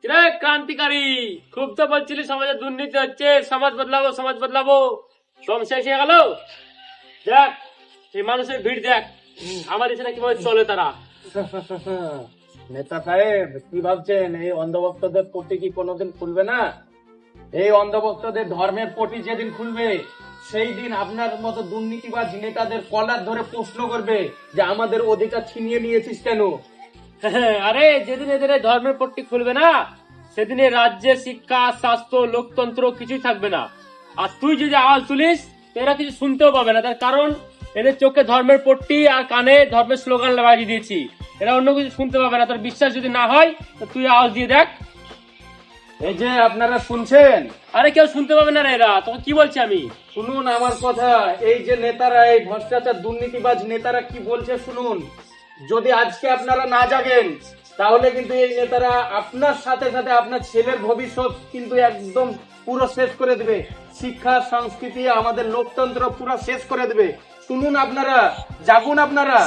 রে ক্রান্তিকারী, খুব তো বলছিলি সমাজে দুর্নীতি হচ্ছে, সমাজ বদলাবো সমাজ বদলাবো, দম শেষ হয়ে গেল। দেখ এই মানুষের ভিড় দেখ, আমার এখানে কিভাবে চলে তারা। নেতা সাহেব কি ভাবছেন এই অন্ধভক্তদের পট্টি কি কোনোদিন খুলবে না? এই অন্ধভক্তদের ধর্মের পট্টি যেদিন খুলবে সেই দিন আপনার মতো দুর্নীতিবাজ নেতাদের কলার ধরে প্রশ্ন করবে যে আমাদের অধিকার ছিনিয়ে নিয়েছিস কেন। আরে যেদিন এদের এই ধর্মের পট্টি খুলবে না, সেদিন এই রাজ্যে শিক্ষা স্বাস্থ্য লোকতন্ত্র কিছুই থাকবে না। আর তুই যদি আওয়াজ তুলিস এরা কিছু শুনতেও পাবে না, তার কারণ এদের চোখে ধর্মের পট্টি আর কানে ধর্মের স্লোগান লাগিয়ে দিয়েছি, এরা অন্য কিছু শুনতে পাবে না। তোর বিশ্বাস যদি না হয় তো তুই আওয়াজ দিয়ে দেখ। এই যে আপনারা শুনছেন, আরে কেউ শুনতে পাবে না রে, এরা তোকে কি বলছি আমি। শুনুন আমার কথা। এই যে নেতারা, এই ভ্রষ্টাচার দুর্নীতিবাজ নেতারা কি বলছে শুনুন। যদি আজকে আপনারা না জাগেন তাহলে কিন্তু এই নেতারা আপনার সাথে সাথে আপনার ছেলের ভবিষ্যৎ কিন্তু একদম পুরো শেষ করে দেবে। শিক্ষা সংস্কৃতি আমাদের লোকতন্ত্র পুরো শেষ করে দেবে। শুনুন আপনারা, জাগুন আপনারা।